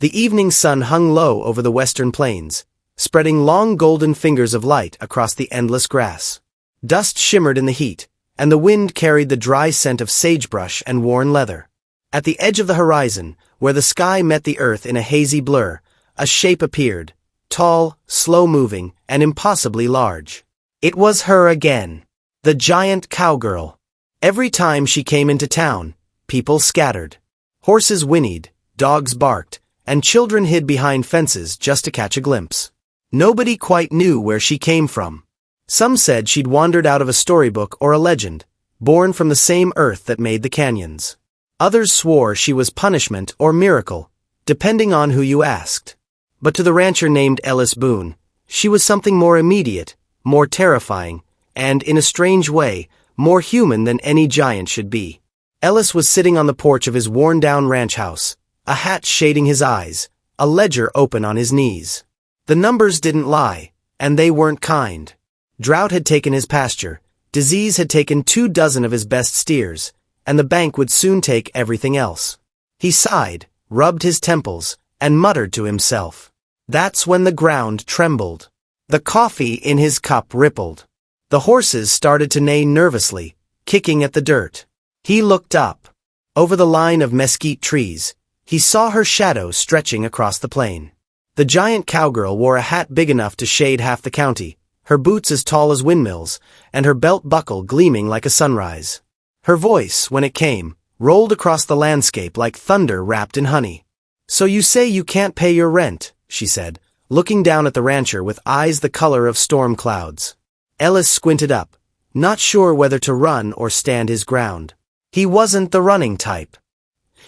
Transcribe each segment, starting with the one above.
The evening sun hung low over the western plains, spreading long golden fingers of light across the endless grass. Dust shimmered in the heat, and the wind carried the dry scent of sagebrush and worn leather. At the edge of the horizon, where the sky met the earth in a hazy blur, a shape appeared, tall, slow-moving, and impossibly large. It was her again, the giant cowgirl. Every time she came into town, people scattered. Horses whinnied, dogs barked, and children hid behind fences just to catch a glimpse. Nobody quite knew where she came from. Some said she'd wandered out of a storybook or a legend, born from the same earth that made the canyons. Others swore she was punishment or miracle, depending on who you asked. But to the rancher named Ellis Boone, she was something more immediate, more terrifying, and, in a strange way, more human than any giant should be. Ellis was sitting on the porch of his worn-down ranch house, a hat shading his eyes, a ledger open on his knees. The numbers didn't lie, and they weren't kind. Drought had taken his pasture, disease had taken 24 of his best steers, and the bank would soon take everything else. He sighed, rubbed his temples, and muttered to himself. That's when the ground trembled. The coffee in his cup rippled. The horses started to neigh nervously, kicking at the dirt. He looked up. Over the line of mesquite trees, he saw her shadow stretching across the plain. The giant cowgirl wore a hat big enough to shade half the county, her boots as tall as windmills, and her belt buckle gleaming like a sunrise. Her voice, when it came, rolled across the landscape like thunder wrapped in honey. "So you say you can't pay your rent," she said, looking down at the rancher with eyes the color of storm clouds. Ellis squinted up, not sure whether to run or stand his ground. He wasn't the running type.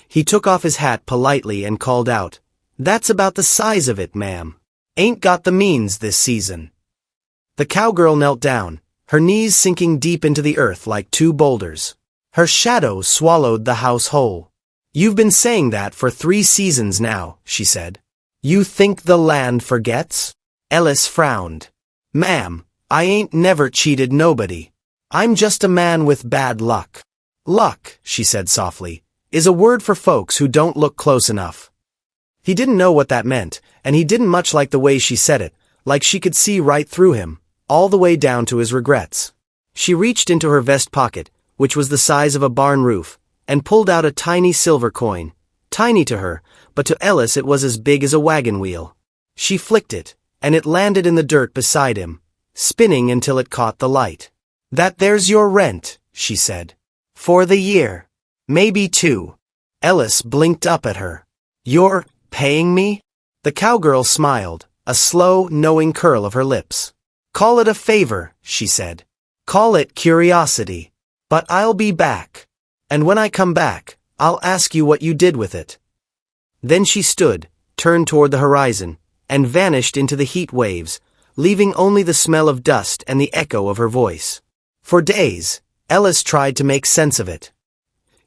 He took off his hat politely and called out, "That's about the size of it, ma'am. Ain't got the means this season." The cowgirl knelt down, her knees sinking deep into the earth like two boulders. Her shadow swallowed the house whole. "You've been saying that for 3 seasons now," she said. "You think the land forgets?" Ellis frowned. "Ma'am, I ain't never cheated nobody. I'm just a man with bad luck." "Luck," she said softly, "is a word for folks who don't look close enough." He didn't know what that meant, and he didn't much like the way she said it, like she could see right through him, all the way down to his regrets. She reached into her vest pocket, which was the size of a barn roof, and pulled out a tiny silver coin. Tiny to her, but to Ellis it was as big as a wagon wheel. She flicked it, and it landed in the dirt beside him, spinning until it caught the light. "There's your rent," she said. "For the year. Maybe 2. Ellis blinked up at her. "You're paying me?" The cowgirl smiled, a slow, knowing curl of her lips. "Call it a favor," she said. "Call it curiosity. But I'll be back. And when I come back, I'll ask you what you did with it." Then she stood, turned toward the horizon, and vanished into the heat waves, leaving only the smell of dust and the echo of her voice. For days, Ellis tried to make sense of it.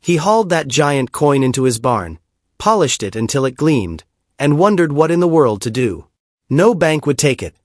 He hauled that giant coin into his barn, polished it until it gleamed, and wondered what in the world to do. No bank would take it.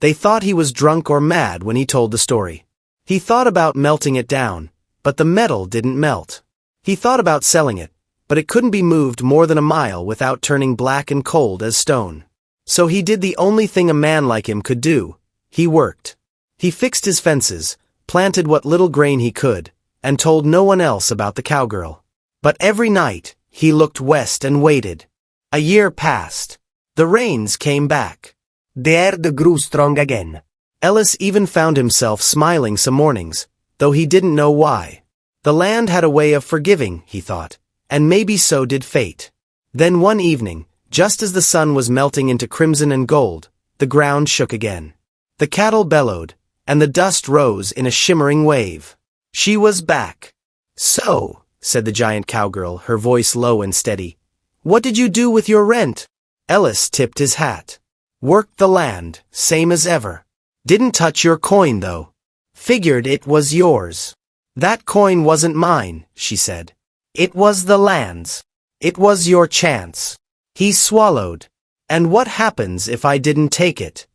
They thought he was drunk or mad when he told the story. He thought about melting it down, but the metal didn't melt. He thought about selling it, but it couldn't be moved more than a mile without turning black and cold as stone. So he did the only thing a man like him could do. He worked. He fixed his fences, planted what little grain he could, and told no one else about the cowgirl. But every night, he looked west and waited. A year passed. The rains came back. The erde grew strong again. Ellis even found himself smiling some mornings, though he didn't know why. The land had a way of forgiving, he thought, and maybe so did fate. Then one evening, just as the sun was melting into crimson and gold, the ground shook again. The cattle bellowed, and the dust rose in a shimmering wave. She was back. "So," said the giant cowgirl, her voice low and steady, "what did you do with your rent?" Ellis tipped his hat. "Worked the land, same as ever. Didn't touch your coin, though. Figured it was yours." "That coin wasn't mine," she said. "It was the land's. It was your chance." He swallowed. "And what happens if I didn't take it?"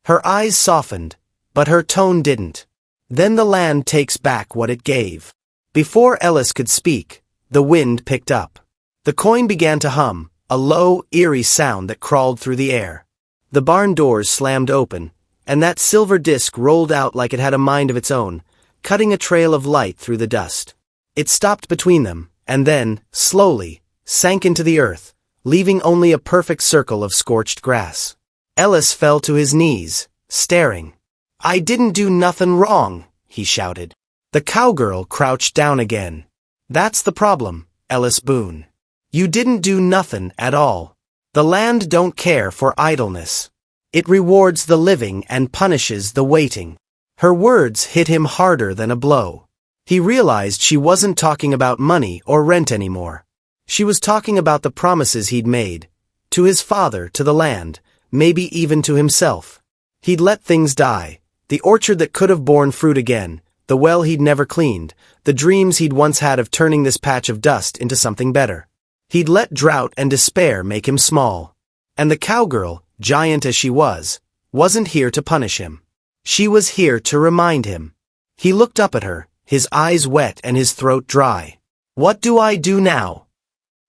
Her eyes softened, but her tone didn't. "Then the land takes back what it gave." Before Ellis could speak, the wind picked up. The coin began to hum, a low, eerie sound that crawled through the air. The barn doors slammed open, and that silver disc rolled out like it had a mind of its own, cutting a trail of light through the dust. It stopped between them, and then, slowly, sank into the earth, leaving only a perfect circle of scorched grass. Ellis fell to his knees, staring. "I didn't do nothin' wrong," he shouted. The cowgirl crouched down again. "That's the problem, Ellis Boone. You didn't do nothin' at all. The land don't care for idleness. It rewards the living and punishes the waiting." Her words hit him harder than a blow. He realized she wasn't talking about money or rent anymore. She was talking about the promises he'd made. To his father, to the land, maybe even to himself. He'd let things die. The orchard that could have borne fruit again, the well he'd never cleaned, the dreams he'd once had of turning this patch of dust into something better. He'd let drought and despair make him small. And the cowgirl, giant as she was, wasn't here to punish him. She was here to remind him. He looked up at her, his eyes wet and his throat dry. "What do I do now?"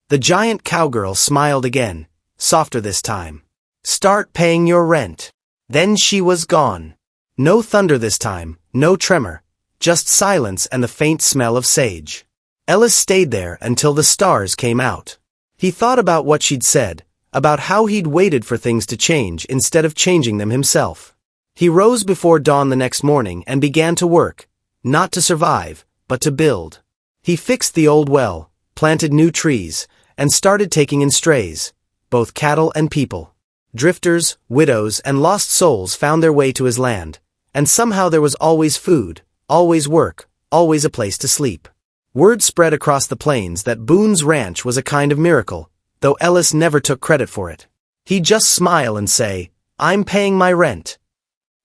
The giant cowgirl smiled again, softer this time. "Start paying your rent." Then she was gone. No thunder this time, no tremor, just silence and the faint smell of sage. Ellis stayed there until the stars came out. He thought about what she'd said, about how he'd waited for things to change instead of changing them himself. He rose before dawn the next morning and began to work, not to survive, but to build. He fixed the old well, planted new trees, and started taking in strays, both cattle and people. Drifters, widows, and lost souls found their way to his land, and somehow there was always food, always work, always a place to sleep. Word spread across the plains that Boone's ranch was a kind of miracle, though Ellis never took credit for it. He'd just smile and say, "I'm paying my rent."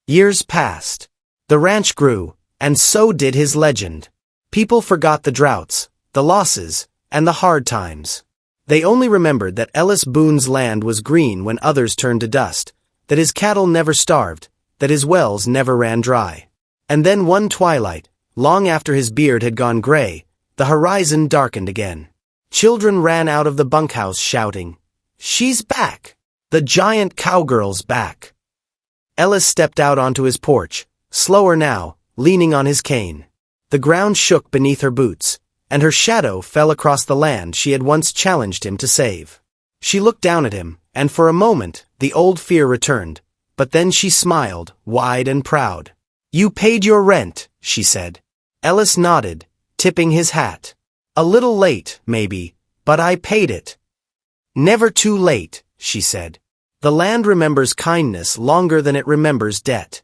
Years passed. The ranch grew, and so did his legend. People forgot the droughts, the losses, and the hard times. They only remembered that Ellis Boone's land was green when others turned to dust, that his cattle never starved, that his wells never ran dry. And then one twilight, long after his beard had gone gray, the horizon darkened again. Children ran out of the bunkhouse shouting, "She's back! The giant cowgirl's back!" Ellis stepped out onto his porch, slower now, leaning on his cane. The ground shook beneath her boots, and her shadow fell across the land she had once challenged him to save. She looked down at him, and for a moment, the old fear returned, but then she smiled, wide and proud. "You paid your rent," she said. Ellis nodded, tipping his hat. "A little late, maybe, but I paid it." "Never too late," she said. "The land remembers kindness longer than it remembers debt."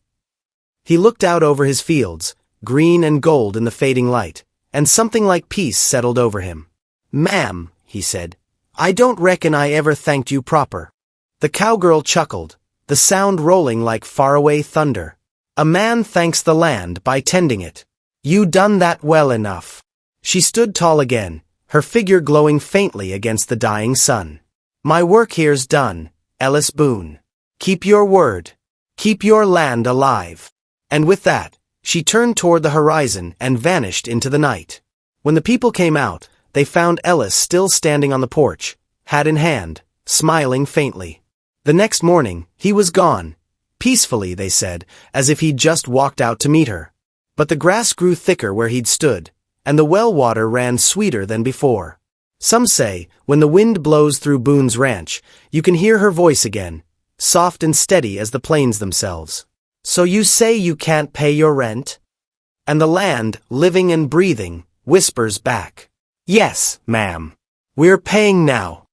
He looked out over his fields, green and gold in the fading light, and something like peace settled over him. "Ma'am," he said, "I don't reckon I ever thanked you proper." The cowgirl chuckled, the sound rolling like faraway thunder. "A man thanks the land by tending it. You done that well enough." She stood tall again, her figure glowing faintly against the dying sun. "My work here's done, Ellis Boone. Keep your word. Keep your land alive." And with that, she turned toward the horizon and vanished into the night. When the people came out, they found Ellis still standing on the porch, hat in hand, smiling faintly. The next morning, he was gone. Peacefully, they said, as if he'd just walked out to meet her. But the grass grew thicker where he'd stood, and the well water ran sweeter than before. Some say, when the wind blows through Boone's ranch, you can hear her voice again, soft and steady as the plains themselves. "So you say you can't pay your rent?" And the land, living and breathing, whispers back, "Yes, ma'am. We're paying now."